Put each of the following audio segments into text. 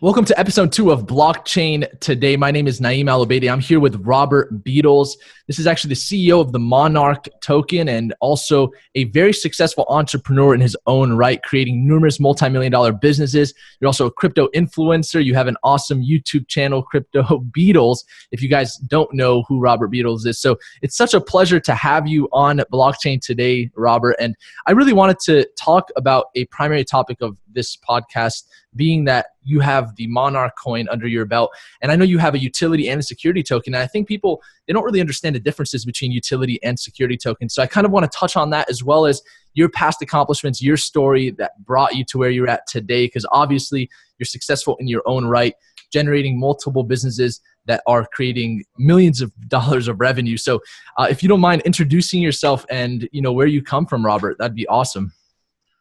Welcome to episode 2 of Blockchain Today. My name is Naeem Al-Obeidi. I'm here with Robert Beadles. This is actually the CEO of the Monarch token and also a very successful entrepreneur in his own right, creating numerous multi-million-dollar businesses. You're also a crypto influencer. You have an awesome YouTube channel, Crypto Beadles, if you guys don't know who Robert Beadles is. So it's such a pleasure to have you on Blockchain Today, Robert. And I really wanted to talk about a primary topic of this podcast, being that you have the Monarch coin under your belt. And I know you have a utility and a security token. And I think people, they don't really understand the differences between utility and security tokens. So I kind of want to touch on that, as well as your past accomplishments, your story that brought you to where you're at today, because obviously you're successful in your own right, generating multiple businesses that are creating millions of dollars of revenue. So if you don't mind introducing yourself and where you come from, Robert, that'd be awesome.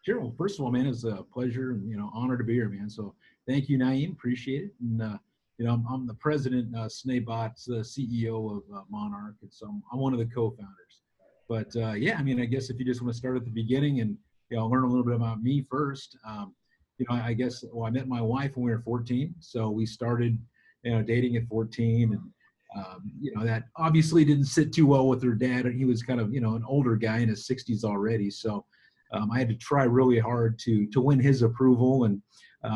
Sure. Well, first of all, man, it's a pleasure and honor to be here, man. So thank you, Naeem. Appreciate it. And I'm the president, Snebot's the CEO of Monarch, and so I'm one of the co-founders. But yeah, I mean, I guess if you just want to start at the beginning and learn a little bit about me first, I guess I met my wife when we were 14, so we started dating at 14, and that obviously didn't sit too well with her dad. He was kind of an older guy in his 60s already, so. I had to try really hard to win his approval, and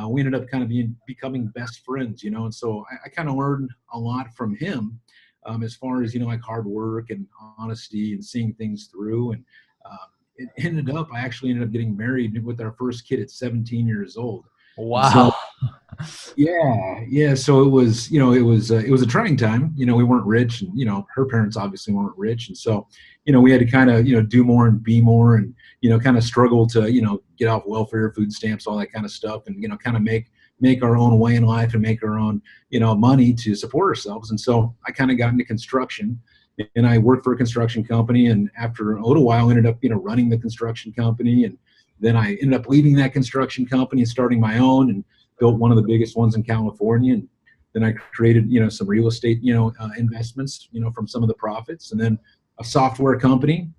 we ended up kind of becoming best friends, and so I kind of learned a lot from him as far as, like hard work and honesty and seeing things through. And I actually ended up getting married with our first kid at 17 years old. Wow. So, yeah. So it was a trying time. We weren't rich, and her parents obviously weren't rich, and so we had to kind of do more and be more, and kind of struggle to get off welfare, food stamps, all that kind of stuff, and kind of make our own way in life and make our own money to support ourselves. And so I kind of got into construction, and I worked for a construction company, and after a little while ended up running the construction company, and then I ended up leaving that construction company and starting my own, and built one of the biggest ones in California. And then I created, some real estate, investments, from some of the profits, and then a software company.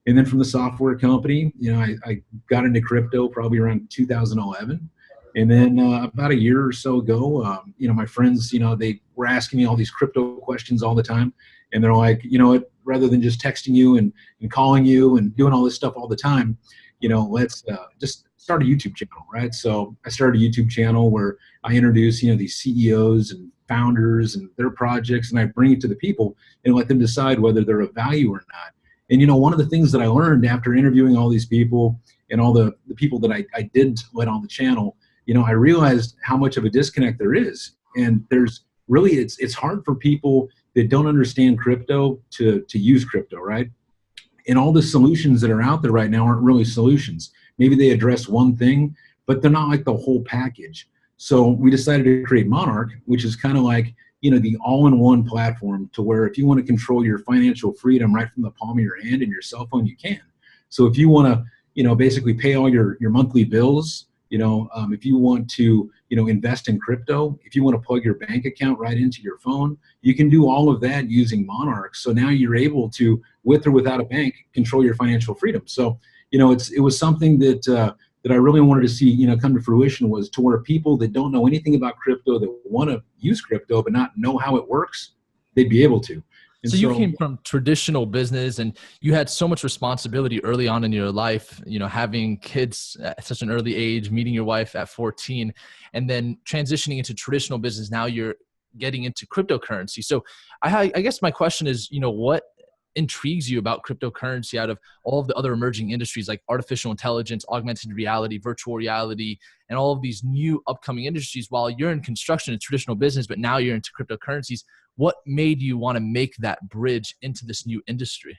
And then from the software company, I got into crypto probably around 2011. And then about a year or so ago, my friends, they were asking me all these crypto questions all the time. And they're like, what, rather than just texting you and calling you and doing all this stuff all the time, let's just start a YouTube channel, right? So I started a YouTube channel where I introduce, these CEOs and founders and their projects, and I bring it to the people and let them decide whether they're of value or not. And, one of the things that I learned after interviewing all these people and all the people that I didn't let on the channel, I realized how much of a disconnect there is. And there's really, it's hard for people that don't understand crypto to use crypto, right? And all the solutions that are out there right now aren't really solutions. Maybe they address one thing, but they're not like the whole package. So we decided to create Monarch, which is kind of like, the all-in-one platform, to where if you want to control your financial freedom right from the palm of your hand and your cell phone, you can. So if you want to, basically pay all your monthly bills, if you want to, invest in crypto, if you want to plug your bank account right into your phone, you can do all of that using Monarch. So now you're able to, with or without a bank, control your financial freedom. So, it was something that I really wanted to see, come to fruition, was to where people that don't know anything about crypto, that want to use crypto but not know how it works, they'd be able to. And so you came from traditional business, and you had so much responsibility early on in your life, having kids at such an early age, meeting your wife at 14, and then transitioning into traditional business. Now you're getting into cryptocurrency. So I guess my question is, what intrigues you about cryptocurrency out of all of the other emerging industries like artificial intelligence, augmented reality, virtual reality, and all of these new upcoming industries? While you're in construction and traditional business, but now you're into cryptocurrencies, what made you want to make that bridge into this new industry?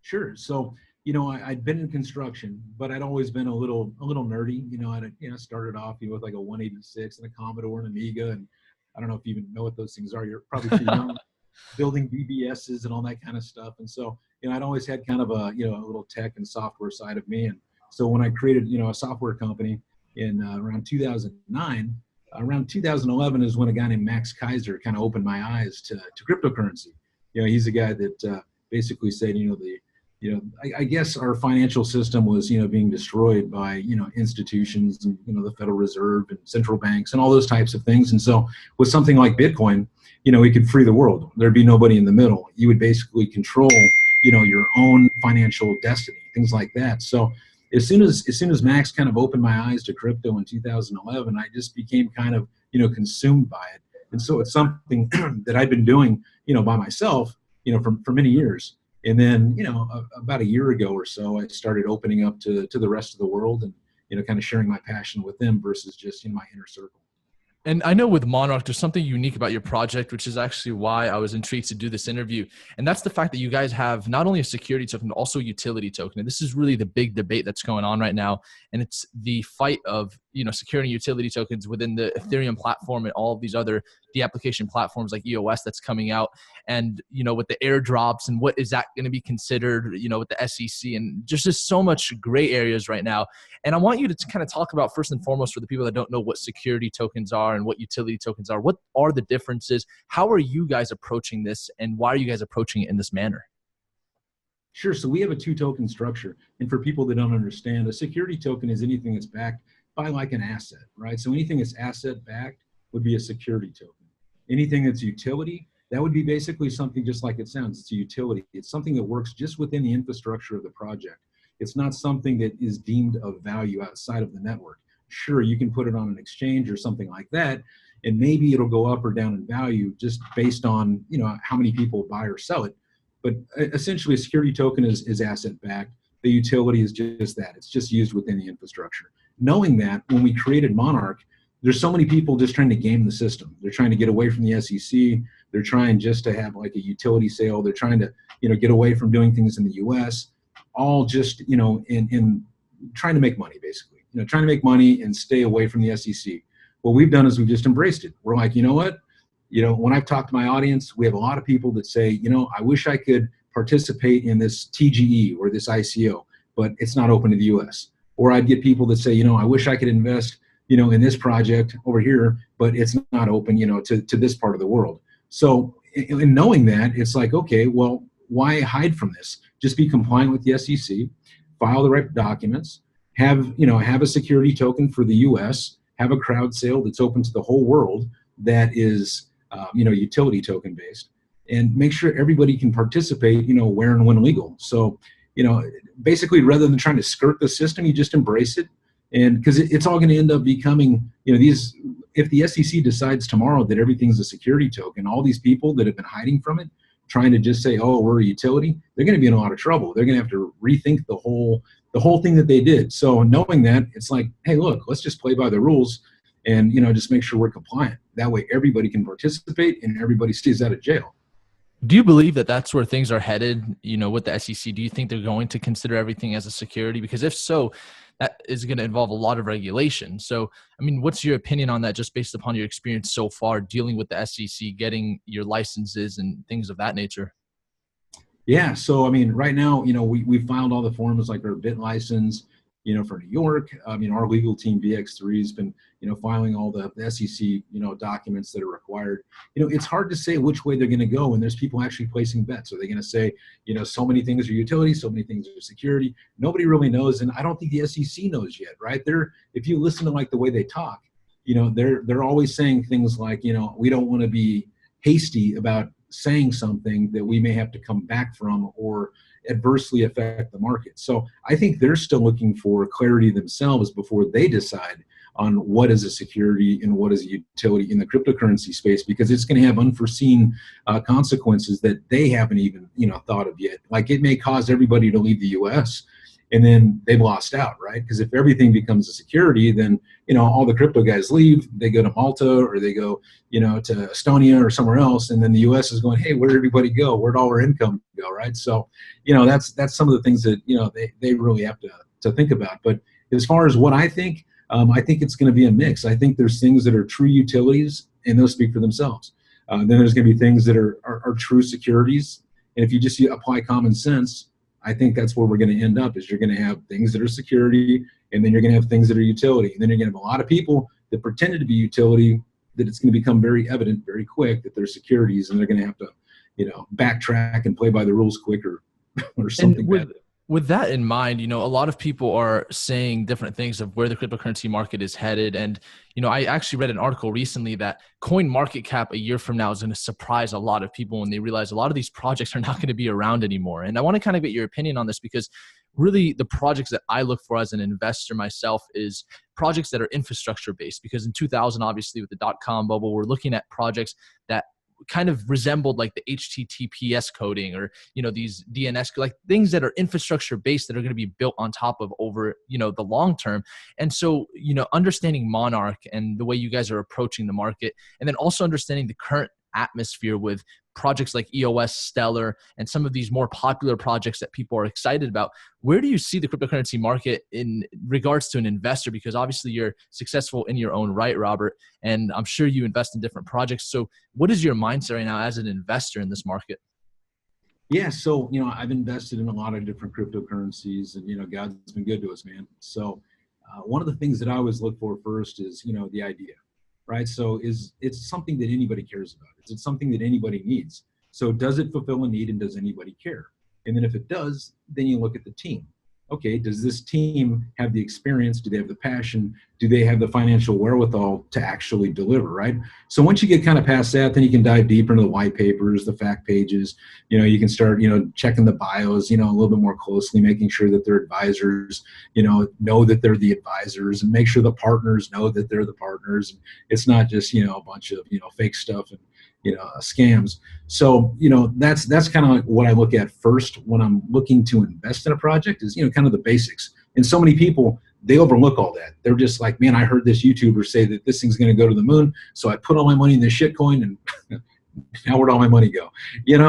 Sure. So, I'd been in construction, but I'd always been a little nerdy. I started off with like a 186 and a Commodore and Amiga, and I don't know if you even know what those things are. You're probably too young. Building BBSs and all that kind of stuff. And so, I'd always had kind of a little tech and software side of me. And so when I created, a software company in around 2009, around 2011 is when a guy named Max Kaiser kind of opened my eyes to cryptocurrency. He's a guy that basically said, I guess our financial system was, being destroyed by, institutions and, the Federal Reserve and central banks and all those types of things. And so with something like Bitcoin, we could free the world. There'd be nobody in the middle. You would basically control, your own financial destiny, things like that. So as soon as Max kind of opened my eyes to crypto in 2011, I just became kind of, consumed by it. And so it's something that I've been doing, by myself, for many years. And then, about a year ago or so, I started opening up to the rest of the world and, kind of sharing my passion with them versus just in my inner circle. And I know with Monarch, there's something unique about your project, which is actually why I was intrigued to do this interview. And that's the fact that you guys have not only a security token, but also a utility token. And this is really the big debate that's going on right now. And it's the fight of, securing utility tokens within the Ethereum platform and all of these other application platforms like EOS that's coming out. And, with the airdrops and what is that going to be considered, with the SEC and just so much gray areas right now. And I want you to kind of talk about, first and foremost, for the people that don't know what security tokens are and what utility tokens are, what are the differences? How are you guys approaching this, and why are you guys approaching it in this manner? Sure. So we have a two-token structure. And for people that don't understand, a security token is anything that's backed by like an asset, right? So anything that's asset-backed would be a security token. Anything that's utility, that would be basically something just like it sounds. It's a utility. It's something that works just within the infrastructure of the project. It's not something that is deemed of value outside of the network. Sure, you can put it on an exchange or something like that, and maybe it'll go up or down in value just based on, how many people buy or sell it. But essentially, a security token is asset-backed. The utility is just that. It's just used within the infrastructure. Knowing that, when we created Monarch, there's so many people just trying to game the system. They're trying to get away from the SEC. They're trying just to have like a utility sale. They're trying to, get away from doing things in the US, all just, in trying to make money, basically, trying to make money and stay away from the SEC. What we've done is we've just embraced it. We're like, you know what? When I've talked to my audience, we have a lot of people that say, I wish I could participate in this TGE or this ICO, but it's not open to the US. Or I'd get people that say, I wish I could invest, in this project over here, but it's not open, to this part of the world. So in knowing that, it's like, okay, well, why hide from this? Just be compliant with the SEC, file the right documents, have a security token for the US, have a crowd sale that's open to the whole world that is, utility token based, and make sure everybody can participate, where and when legal. So, basically, rather than trying to skirt the system, you just embrace it. And because it's all going to end up becoming, if the SEC decides tomorrow that everything's a security token, all these people that have been hiding from it, trying to just say, oh, we're a utility, they're going to be in a lot of trouble. They're going to have to rethink the whole thing that they did. So knowing that, it's like, hey, look, let's just play by the rules and, just make sure we're compliant. That way everybody can participate and everybody stays out of jail. Do you believe that that's where things are headed, with the SEC? Do you think they're going to consider everything as a security? Because if so, that is going to involve a lot of regulation. So, what's your opinion on that, just based upon your experience so far dealing with the SEC, getting your licenses and things of that nature? Yeah. So, right now, we filed all the forms like our BIT license, for New York. Our legal team, VX3, has been, filing all the SEC, documents that are required. It's hard to say which way they're going to go when there's people actually placing bets. Are they going to say, so many things are utility, so many things are security? Nobody really knows. And I don't think the SEC knows yet, right? If you listen to like the way they talk, they're always saying things like, we don't want to be hasty about saying something that we may have to come back from or adversely affect the market. So I think they're still looking for clarity themselves before they decide on what is a security and what is a utility in the cryptocurrency space, because it's going to have unforeseen consequences that they haven't even thought of yet. Like, it may cause everybody to leave the US and then they've lost out, right? Because if everything becomes a security, then all the crypto guys leave, they go to Malta or they go to Estonia or somewhere else, and then the US is going, hey, where'd everybody go? Where'd all our income go, right? So that's some of the things that they really have to think about. But as far as what I think it's going to be a mix. I think there's things that are true utilities, and those speak for themselves. Then there's going to be things that are true securities, and if you just apply common sense, I think that's where we're going to end up. Is you're going to have things that are security, and then you're going to have things that are utility, and then you're going to have a lot of people that pretended to be utility, that it's going to become very evident very quick that they're securities, and they're going to have to backtrack and play by the rules quicker or And something bad. with that in mind, a lot of people are saying different things of where the cryptocurrency market is headed. And, I actually read an article recently that coin market cap a year from now is going to surprise a lot of people when they realize a lot of these projects are not going to be around anymore. And I want to kind of get your opinion on this because really the projects that I look for as an investor myself is projects that are infrastructure based, because in 2000, obviously with the dot-com bubble, we're looking at projects that kind of resembled like the HTTPS coding or, these DNS, like things that are infrastructure based that are going to be built on top of over, the long term. And so, understanding Monarch and the way you guys are approaching the market, and then also understanding the current atmosphere with projects like EOS, Stellar, and some of these more popular projects that people are excited about. Where do you see the cryptocurrency market in regards to an investor? Because obviously you're successful in your own right, Robert, and I'm sure you invest in different projects. So what is your mindset right now as an investor in this market? Yeah, so I've invested in a lot of different cryptocurrencies, and God's been good to us, man. So one of the things that I always look for first is the idea, right? So is it's something that anybody cares about? Is it something that anybody needs? So does it fulfill a need, and does anybody care? And then if it does, then you look at the team. Okay, does this team have the experience? Do they have the passion? Do they have the financial wherewithal to actually deliver, right? So once you get kind of past that, then you can dive deeper into the white papers, the fact pages. You can start checking the bios a little bit more closely, making sure that their advisors know that they're the advisors, and make sure the partners know that they're the partners. It's not just a bunch of fake stuff and scams. So that's kind of what I look at first when I'm looking to invest in a project, is kind of the basics. And so many people, they overlook all that. They're just like, man, I heard this YouTuber say that this thing's going to go to the moon, so I put all my money in this shit coin, and now where'd all my money go?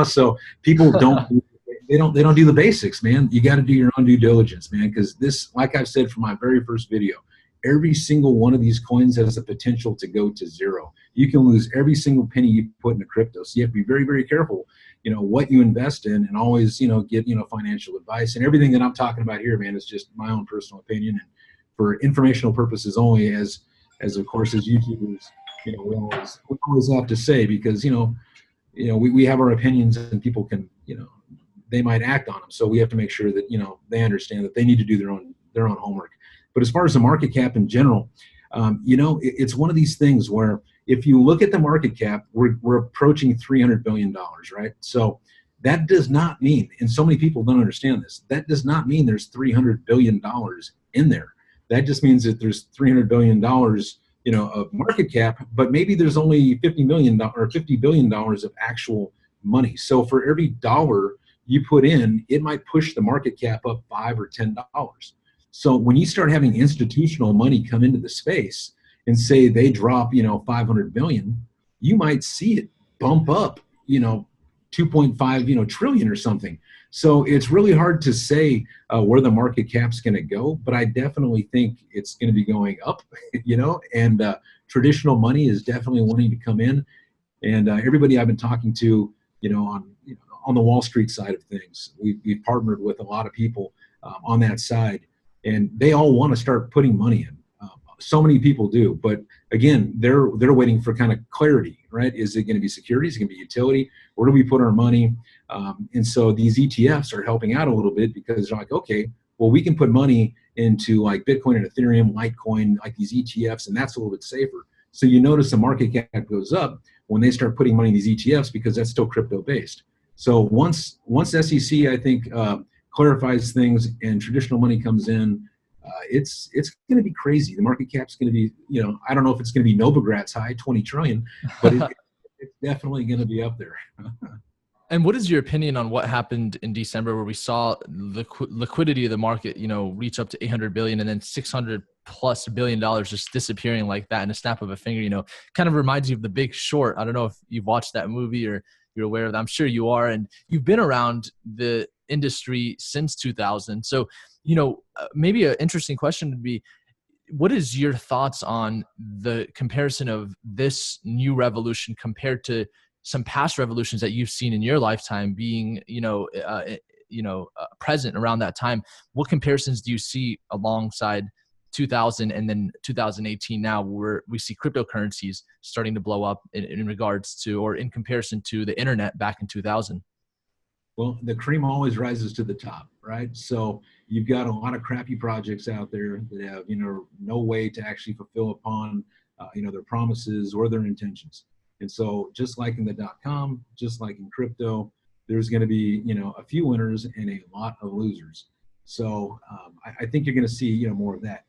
So people don't they don't do the basics, man. You got to do your own due diligence, man, because this, like I've said from my very first video, every single one of these coins has the potential to go to zero. You can lose every single penny you put into crypto. So you have to be very, very careful, what you invest in, and always, get, financial advice. And everything that I'm talking about here, man, is just my own personal opinion and for informational purposes only, as of course, as YouTubers, we always have to say, because, we have our opinions, and people can, they might act on them. So we have to make sure that, they understand that they need to do their own homework. But as far as the market cap in general, it's one of these things where if you look at the market cap, we're approaching $300 billion, right? So that does not mean, and so many people don't understand this, that does not mean there's $300 billion in there. That just means that there's $300 billion, of market cap, but maybe there's only $50 million or $50 billion of actual money. So for every dollar you put in, it might push the market cap up $5 or $10. So when you start having institutional money come into the space and say they drop, 500 billion, you might see it bump up, 2.5, trillion or something. So it's really hard to say where the market cap's going to go, but I definitely think it's going to be going up, and traditional money is definitely wanting to come in. And everybody I've been talking to, on the Wall Street side of things, we've partnered with a lot of people on that side, and they all want to start putting money in. So many people do, but again, they're waiting for kind of clarity, right? Is it going to be securities? Is it going to be utility? Where do we put our money? And so these ETFs are helping out a little bit, because they're like, okay, well, we can put money into like Bitcoin and Ethereum, Litecoin, like these ETFs, and that's a little bit safer. So you notice the market cap goes up when they start putting money in these ETFs, because that's still crypto based. So once SEC, I think, clarifies things and traditional money comes in, it's going to be crazy. The market cap's going to be, I don't know if it's going to be Novogratz high, 20 trillion, but it's definitely going to be up there. And what is your opinion on what happened in December, where we saw liquidity of the market, reach up to 800 billion, and then 600 plus billion dollars just disappearing like that in a snap of a finger? Kind of reminds you of The Big Short. I don't know if you've watched that movie or you're aware of that. I'm sure you are, and you've been around the industry since 2000. So, maybe an interesting question would be, what is your thoughts on the comparison of this new revolution compared to some past revolutions that you've seen in your lifetime, being, present around that time? What comparisons do you see alongside 2000 and then 2018 now, where we see cryptocurrencies starting to blow up in regards to, or in comparison to, the internet back in 2000? Well, the cream always rises to the top, right? So you've got a lot of crappy projects out there that have, no way to actually fulfill upon, their promises or their intentions. And so just like in the .com, just like in crypto, there's going to be, a few winners and a lot of losers. So I think you're going to see, more of that.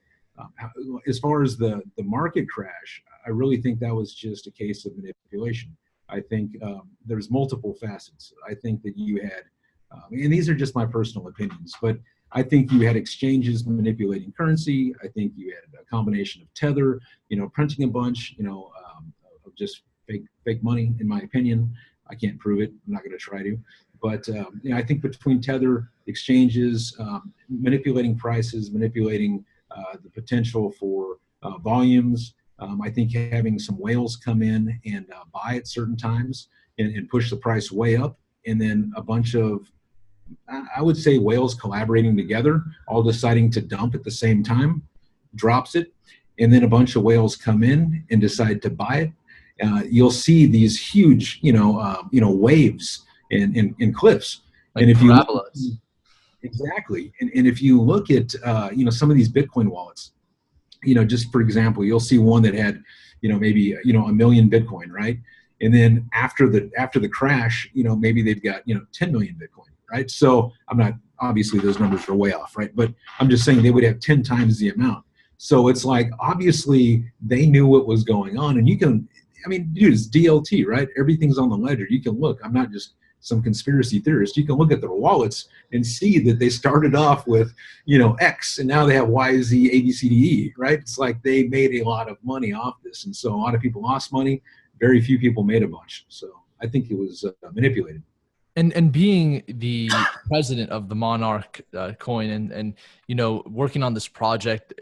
As far as the market crash, I really think that was just a case of manipulation. I think there's multiple facets. I think that you had, and these are just my personal opinions, but I think you had exchanges manipulating currency. I think you had a combination of Tether, printing a bunch, of just fake money. In my opinion, I can't prove it. I'm not going to try to, but I think between Tether exchanges, manipulating prices, manipulating the potential for volumes. I think having some whales come in and buy at certain times and push the price way up, and then a bunch of, I would say, whales collaborating together, all deciding to dump at the same time, drops it, and then a bunch of whales come in and decide to buy it. You'll see these huge, waves and cliffs. Like And if you parabolas. exactly, and if you look at, some of these Bitcoin wallets, just for example, you'll see one that had, maybe, a million Bitcoin, right? And then after the crash, maybe they've got, 10 million Bitcoin, right? So I'm not, obviously those numbers are way off, right? But I'm just saying they would have 10 times the amount. So it's like, obviously they knew what was going on, and dude, it's DLT, right? Everything's on the ledger. You can look. I'm not just some conspiracy theorist. You can look at their wallets and see that they started off with, X, and now they have Y, Z, A, B, C, D, E, right? It's like they made a lot of money off this. And so a lot of people lost money. Very few people made a bunch. So I think it was manipulated. And being the president of the Monarch coin, and working on this project,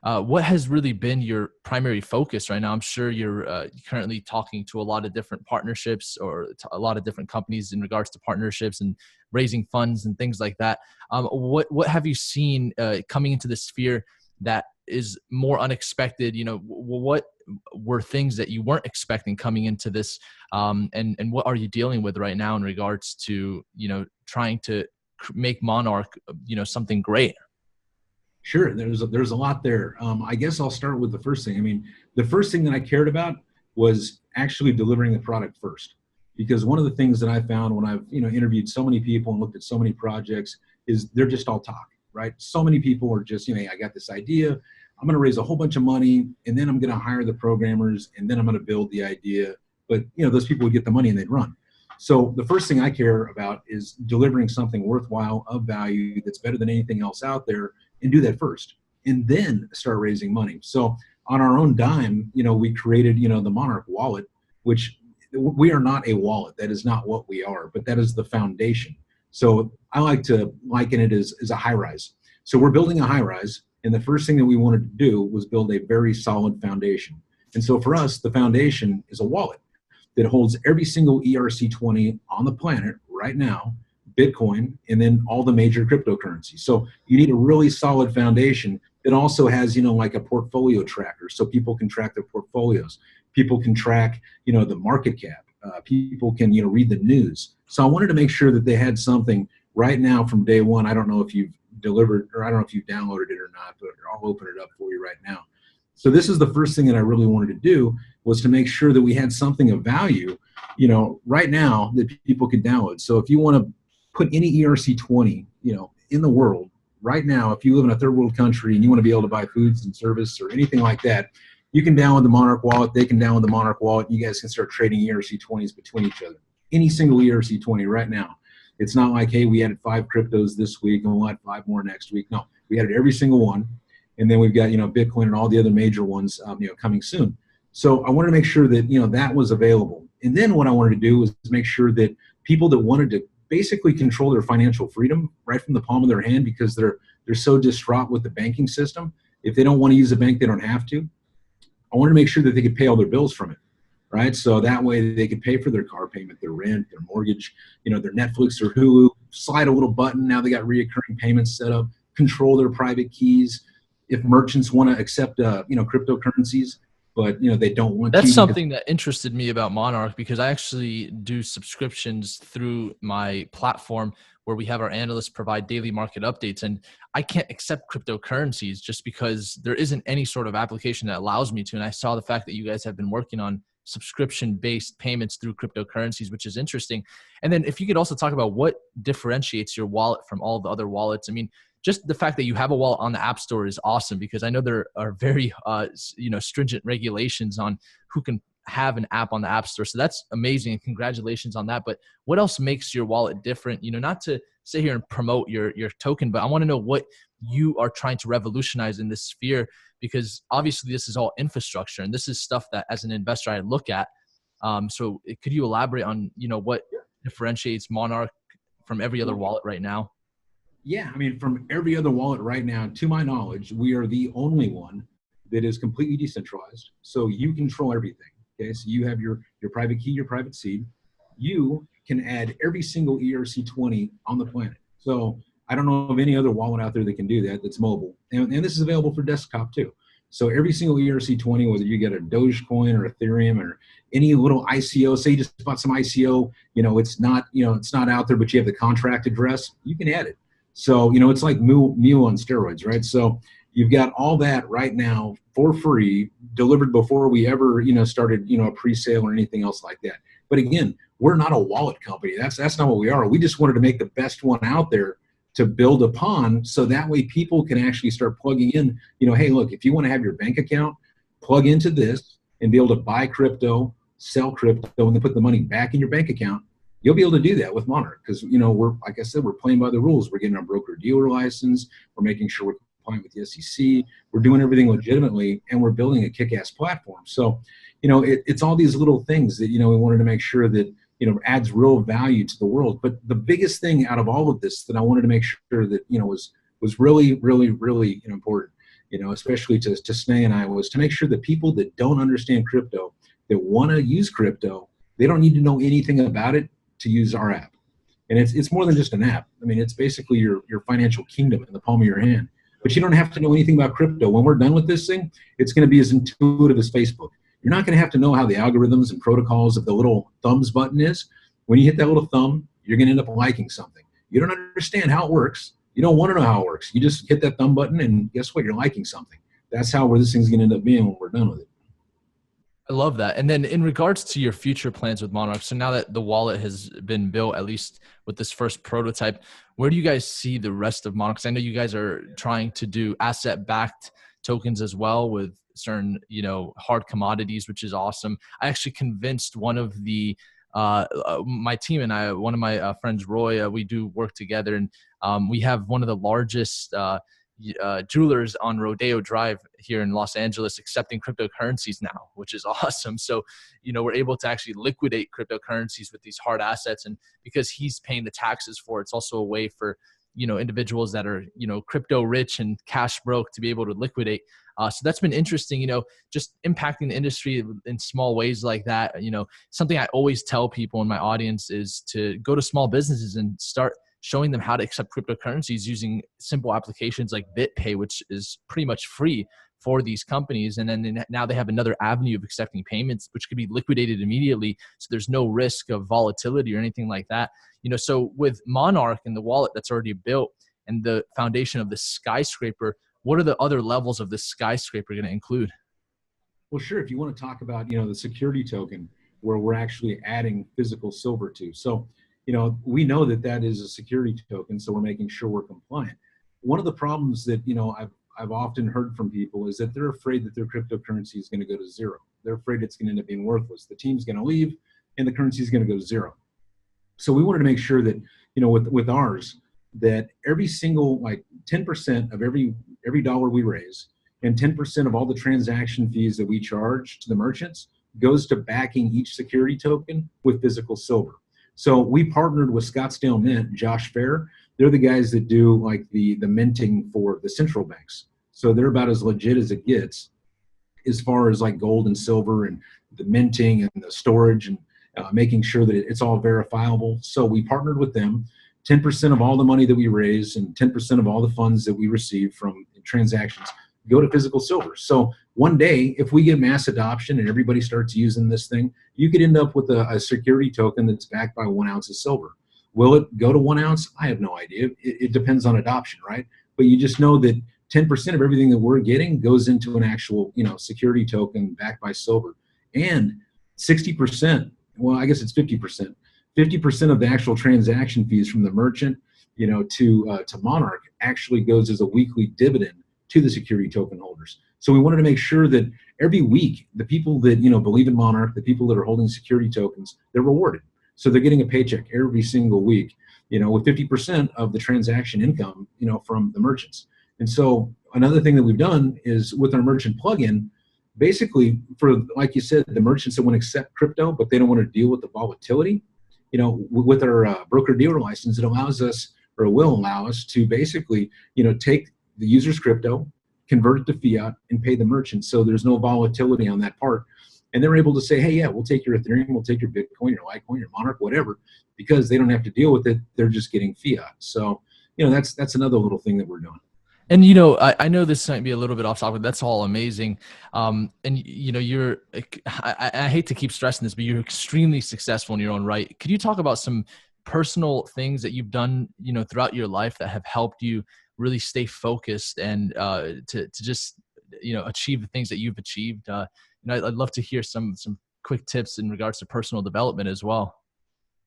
what has really been your primary focus right now? I'm sure you're currently talking to a lot of different partnerships, or a lot of different companies in regards to partnerships and raising funds and things like that. What have you seen coming into the sphere that is more unexpected? What were things that you weren't expecting coming into this, and what are you dealing with right now in regards to trying to make Monarch something great? Sure, there's a lot there. I guess I'll start with the first thing. The first thing that I cared about was actually delivering the product first, because one of the things that I found when I've interviewed so many people and looked at so many projects is they're just all talk, right? So many people are just, I got this idea, I'm going to raise a whole bunch of money, and then I'm going to hire the programmers, and then I'm going to build the idea. But those people would get the money and they'd run. So the first thing I care about is delivering something worthwhile, of value, that's better than anything else out there, and do that first, and then start raising money. So on our own dime, we created, the Monarch wallet, which we are not a wallet. That is not what we are, but that is the foundation. So I like to liken it as a high rise. So we're building a high rise, and the first thing that we wanted to do was build a very solid foundation. And so for us, the foundation is a wallet that holds every single ERC20 on the planet right now, Bitcoin, and then all the major cryptocurrencies. So you need a really solid foundation that also has, like a portfolio tracker, so people can track their portfolios. People can track, the market cap. People can, read the news. So I wanted to make sure that they had something right now from day one. I don't know if you've delivered, or I don't know if you've downloaded it or not, but I'll open it up for you right now. So this is the first thing that I really wanted to do, was to make sure that we had something of value, right now, that people could download. So if you want to put any ERC20, in the world right now, if you live in a third world country and you want to be able to buy foods and service or anything like that, you can download the Monarch wallet. They can download the Monarch wallet. You guys can start trading ERC20s between each other. Any single ERC20 right now. It's not like, hey, we added 5 cryptos this week and we'll add 5 more next week. No, we added every single one. And then we've got, Bitcoin and all the other major ones, coming soon. So I wanted to make sure that, that was available. And then what I wanted to do was make sure that people that wanted to basically control their financial freedom right from the palm of their hand, because they're so distraught with the banking system. If they don't want to use a bank, they don't have to. I wanted to make sure that they could pay all their bills from it, right? So that way they could pay for their car payment, their rent, their mortgage, their Netflix or Hulu, slide a little button. Now they got reoccurring payments set up, control their private keys. If merchants want to accept, cryptocurrencies, but they don't want That's to because something that interested me about Monarch, because I actually do subscriptions through my platform where we have our analysts provide daily market updates. And I can't accept cryptocurrencies just because there isn't any sort of application that allows me to. And I saw the fact that you guys have been working on subscription-based payments through cryptocurrencies, which is interesting. And then if you could also talk about what differentiates your wallet from all the other wallets. I mean, just the fact that you have a wallet on the App Store is awesome, because I know there are very stringent regulations on who can have an app on the App Store. So that's amazing, and congratulations on that. But what else makes your wallet different? Not to sit here and promote your token, but I want to know what you are trying to revolutionize in this sphere, because obviously this is all infrastructure, and this is stuff that as an investor I look at. So could you elaborate on what differentiates Monarch from every other wallet right now? Yeah, I mean, from every other wallet right now, to my knowledge, we are the only one that is completely decentralized. So you control everything. Okay, so you have your private key, your private seed. You can add every single ERC20 on the planet. So I don't know of any other wallet out there that can do that, that's mobile. And this is available for desktop too. So every single ERC20, whether you get a Dogecoin or Ethereum or any little ICO, say you just bought some ICO, it's not out there, but you have the contract address, you can add it. So, it's like Mule on steroids, right? So you've got all that right now for free, delivered before we ever, started, a pre-sale or anything else like that. But again, we're not a wallet company. That's not what we are. We just wanted to make the best one out there to build upon, so that way people can actually start plugging in, hey, look, if you want to have your bank account, plug into this and be able to buy crypto, sell crypto, and then put the money back in your bank account. You'll be able to do that with Monarch because, we're, like I said, we're playing by the rules. We're getting our broker-dealer license. We're making sure we're complying with the SEC. We're doing everything legitimately, and we're building a kick-ass platform. So, it's all these little things that, we wanted to make sure that, adds real value to the world. But the biggest thing out of all of this that I wanted to make sure that, was really, really, really important, especially to Sneh and I, was to make sure that people that don't understand crypto, that want to use crypto, they don't need to know anything about it to use our app. And it's more than just an app. I mean, it's basically your financial kingdom in the palm of your hand. But you don't have to know anything about crypto. When we're done with this thing, it's going to be as intuitive as Facebook. You're not going to have to know how the algorithms and protocols of the little thumbs button is. When you hit that little thumb, you're going to end up liking something. You don't understand how it works. You don't want to know how it works. You just hit that thumb button, and guess what? You're liking something. That's how this thing's going to end up being when we're done with it. I love that. And then in regards to your future plans with Monarch, so now that the wallet has been built, at least with this first prototype, where do you guys see the rest of Monarch? 'Cause I know you guys are trying to do asset-backed tokens as well with certain, hard commodities, which is awesome. I actually convinced one of the my team and I, one of my friends, Roy, we do work together, and we have one of the largest jewelers on Rodeo Drive here in Los Angeles accepting cryptocurrencies now, which is awesome. So, we're able to actually liquidate cryptocurrencies with these hard assets. And because he's paying the taxes for it, it's also a way for, individuals that are, crypto rich and cash broke to be able to liquidate. So that's been interesting, just impacting the industry in small ways like that. Something I always tell people in my audience is to go to small businesses and start showing them how to accept cryptocurrencies using simple applications like BitPay, which is pretty much free for these companies. And then now they have another avenue of accepting payments, which could be liquidated immediately. So there's no risk of volatility or anything like that. So with Monarch and the wallet that's already built and the foundation of the skyscraper, what are the other levels of the skyscraper going to include? Well, sure. If you want to talk about, the security token where we're actually adding physical silver to. So, we know that is a security token, so we're making sure we're compliant. One of the problems that, I've often heard from people is that they're afraid that their cryptocurrency is going to go to zero. They're afraid it's going to end up being worthless. The team's going to leave and the currency is going to go to zero. So we wanted to make sure that, with ours, that every single, 10% of every dollar we raise and 10% of all the transaction fees that we charge to the merchants goes to backing each security token with physical silver. So we partnered with Scottsdale Mint, Josh Fair. They're the guys that do the minting for the central banks. So they're about as legit as it gets as far as gold and silver and the minting and the storage and making sure that it's all verifiable. So we partnered with them. 10% of all the money that we raise and 10% of all the funds that we receive from transactions go to physical silver. So one day, if we get mass adoption and everybody starts using this thing, you could end up with a security token that's backed by 1 ounce of silver. Will it go to 1 ounce? I have no idea. It depends on adoption, right? But you just know that 10% of everything that we're getting goes into an actual, security token backed by silver. And 60%, well, I guess it's 50%. 50% of the actual transaction fees from the merchant, to Monarch actually goes as a weekly dividend to the security token holders. So we wanted to make sure that every week, the people that, believe in Monarch, the people that are holding security tokens, they're rewarded. So they're getting a paycheck every single week, with 50% of the transaction income, from the merchants. And so another thing that we've done is with our merchant plugin, basically for, like you said, the merchants that want to accept crypto, but they don't want to deal with the volatility, with our broker dealer license, it allows us, or it will allow us to basically, take the user's crypto, convert it to fiat, and pay the merchant. So there's no volatility on that part. And they're able to say, hey, yeah, we'll take your Ethereum, we'll take your Bitcoin, your Litecoin, your Monarch, whatever, because they don't have to deal with it. They're just getting fiat. So, that's another little thing that we're doing. And, I know this might be a little bit off topic, but that's all amazing. And, I hate to keep stressing this, but you're extremely successful in your own right. Could you talk about some personal things that you've done, throughout your life that have helped you really stay focused and to just, achieve the things that you've achieved? I'd love to hear some quick tips in regards to personal development as well.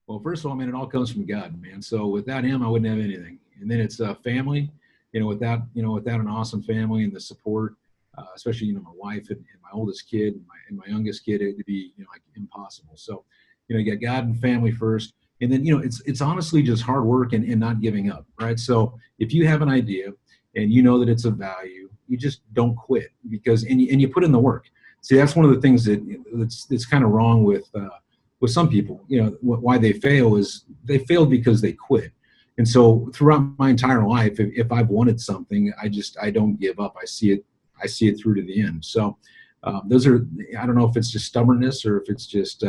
Well, first of all, man, it all comes from God, man. So without him, I wouldn't have anything. And then it's family. Without an awesome family and the support, especially, my wife and my oldest kid and my youngest kid, it'd be, like impossible. So, you got God and family first. And then, it's honestly just hard work and not giving up, right? So if you have an idea and you know that it's of value, you just don't quit because, and you put in the work. See, that's one of the things that's kind of wrong with some people, why they fail is they failed because they quit. And so throughout my entire life, if I've wanted something, I don't give up. I see it through to the end. So those are, I don't know if it's just stubbornness or if it's just,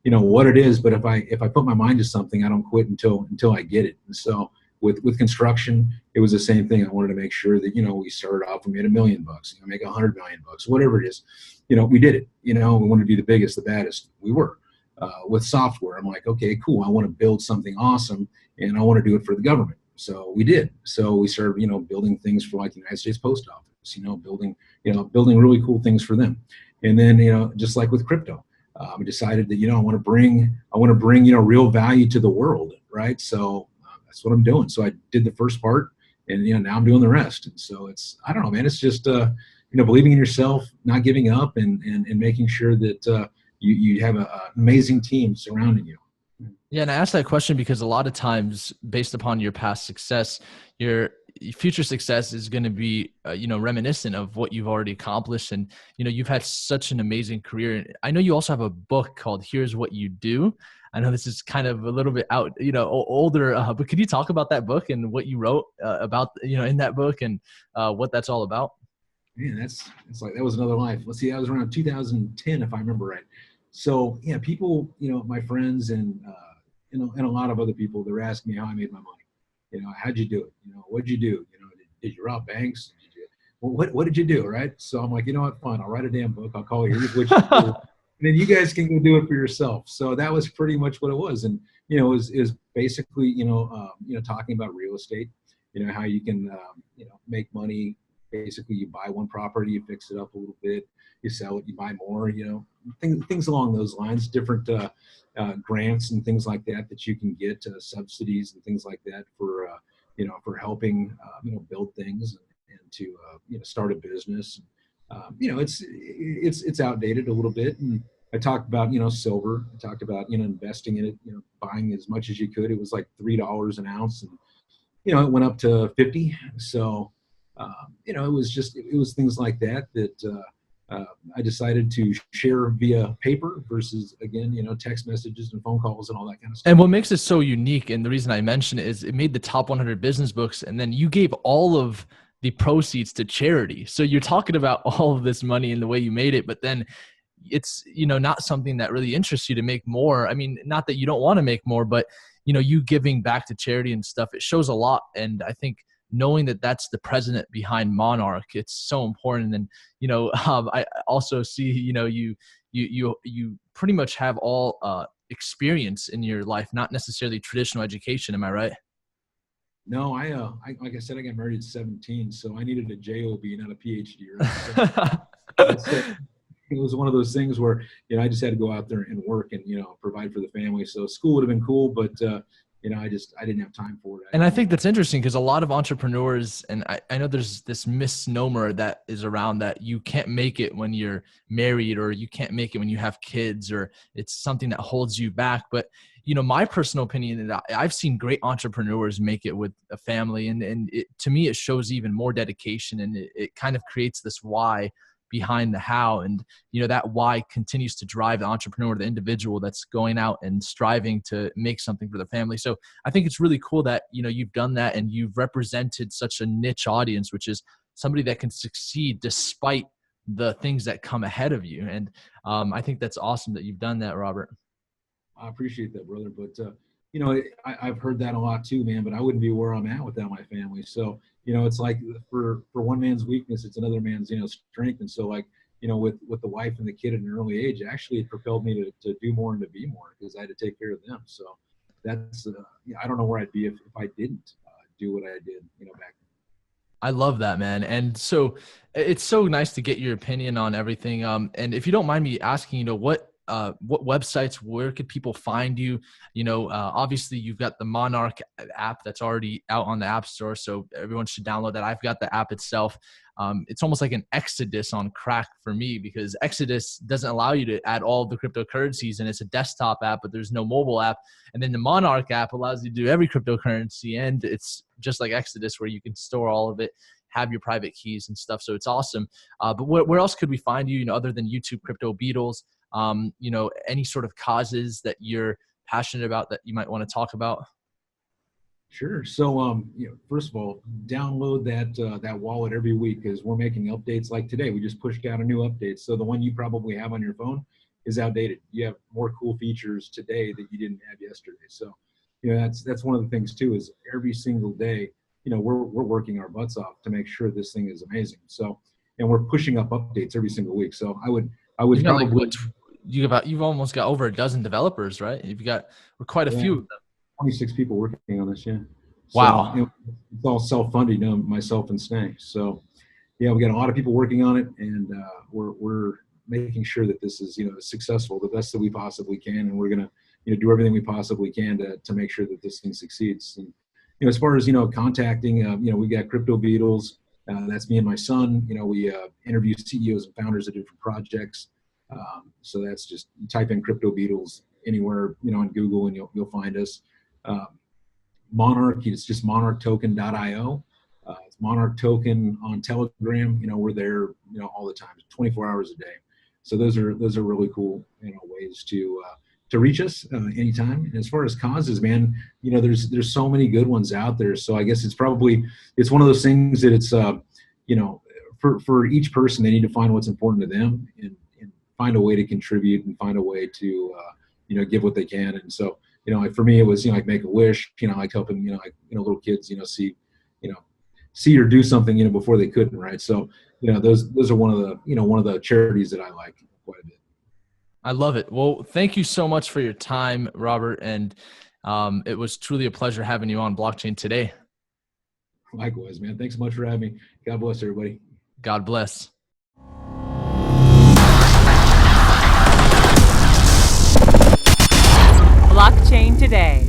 what it is, but if I put my mind to something, I don't quit until I get it. And so with construction, it was the same thing. I wanted to make sure that, we started off, we made $1 million, make $100 million, whatever it is, we did it, we wanted to be the biggest, the baddest. We were. With software, I'm like, okay, cool. I want to build something awesome, and I want to do it for the government. So we did. So we started, building things for like the United States Post Office, building really cool things for them. And then, just like with crypto, we decided that, I want to bring, real value to the world, right? So that's what I'm doing. So I did the first part, and now I'm doing the rest. And so it's, I don't know, man. It's just, believing in yourself, not giving up, and making sure that you have an amazing team surrounding you. Yeah, and I asked that question because a lot of times, based upon your past success, your future success is going to be, reminiscent of what you've already accomplished. And, you've had such an amazing career. I know you also have a book called Here's What You Do. I know this is kind of a little bit out, older, but could you talk about that book and what you wrote about, in that book and what that's all about? Man, it's like, that was another life. Let's see, that was around 2010, if I remember right. So yeah, people, my friends and a lot of other people, they're asking me how I made my money. How'd you do it? What'd you do? Did you rob banks? What did you do? Right? So I'm like, what, fine. I'll write a damn book. I'll call you. Here's what you do. And then you guys can go do it for yourself. So that was pretty much what it was. And, it was basically, talking about real estate, how you can, make money. Basically, you buy one property, you fix it up a little bit, you sell it, you buy more, things along those lines, different grants and things like that you can get, subsidies and things like that for, for helping, build things and to, start a business. It's outdated a little bit. And I talked about, silver. I talked about, investing in it, buying as much as you could. It was like $3 an ounce, and, it went up to 50. So, it was things like that I decided to share via paper versus, again, text messages and phone calls and all that kind of stuff. And what makes it so unique, and the reason I mention it, is it made the top 100 business books, and then you gave all of the proceeds to charity. So you're talking about all of this money and the way you made it, but then it's, not something that really interests you to make more. I mean, not that you don't want to make more, but, you giving back to charity and stuff, it shows a lot. And I think knowing that that's the president behind Monarch, it's so important. And, I also see, you pretty much have all experience in your life, not necessarily traditional education. Am I right? No, like I said, I got married at 17, so I needed a job, not a PhD, right? So that's it was one of those things where I just had to go out there and work and provide for the family. So school would have been cool, but I didn't have time for it. And I think that's interesting because a lot of entrepreneurs, and I know there's this misnomer that is around that you can't make it when you're married, or you can't make it when you have kids, or it's something that holds you back. But, my personal opinion is that I've seen great entrepreneurs make it with a family. And to me, it shows even more dedication, and it kind of creates this why behind the how. And, that why continues to drive the entrepreneur, the individual that's going out and striving to make something for the family. So I think it's really cool that, you've done that, and you've represented such a niche audience, which is somebody that can succeed despite the things that come ahead of you. And I think that's awesome that you've done that, Robert. I appreciate that, brother. But, I've heard that a lot too, man, but I wouldn't be where I'm at without my family. So, it's like for one man's weakness, it's another man's, strength. And so, like, with the wife and the kid at an early age, actually it propelled me to do more and to be more, because I had to take care of them. So that's, I don't know where I'd be if I didn't do what I did, back then. I love that, man. And so it's so nice to get your opinion on everything. And if you don't mind me asking, what websites, where could people find you? Obviously you've got the Monarch app that's already out on the App Store, so everyone should download that. I've got the app itself. It's almost like an Exodus on crack for me, because Exodus doesn't allow you to add all of the cryptocurrencies, and it's a desktop app, but there's no mobile app. And then the Monarch app allows you to do every cryptocurrency, and it's just like Exodus, where you can store all of it, have your private keys and stuff. So it's awesome. But where else could we find you, other than YouTube, Crypto Beadles? Any sort of causes that you're passionate about that you might want to talk about? Sure. So, first of all, download that wallet every week, because we're making updates. Like today, we just pushed out a new update. So the one you probably have on your phone is outdated. You have more cool features today that you didn't have yesterday. So, that's one of the things too, is every single day, we're working our butts off to make sure this thing is amazing. So, and we're pushing up updates every single week. So I would probably, you've almost got over a dozen developers, right? You've got quite a few of them. 26 people working on this, yeah. Wow. So, it's all self-funded, myself and Snay. So, yeah, we got a lot of people working on it, and we're making sure that this is, successful, the best that we possibly can, and we're gonna, do everything we possibly can to make sure that this thing succeeds. And as far as contacting, we got Crypto Beadles. That's me and my son. We interview CEOs and founders of different projects. So that's just type in Crypto Beadles anywhere, on Google, and you'll find us. Monarch, it's just monarchtoken.io. It's Monarch Token on Telegram. We're there, all the time, 24 hours a day. So those are really cool, ways to reach us anytime. And as far as causes, man, there's so many good ones out there. So I guess it's one of those things that it's, for each person, they need to find what's important to them, and find a way to contribute, and find a way to, give what they can. And so, for me, it was, like Make-A-Wish, like helping, little kids, see or do something, before they couldn't, right? So, those are one of the charities that I like quite a bit. I love it. Well, thank you so much for your time, Robert. And it was truly a pleasure having you on Blockchain Today. Likewise, man. Thanks so much for having me. God bless everybody. God bless. Blockchain Today.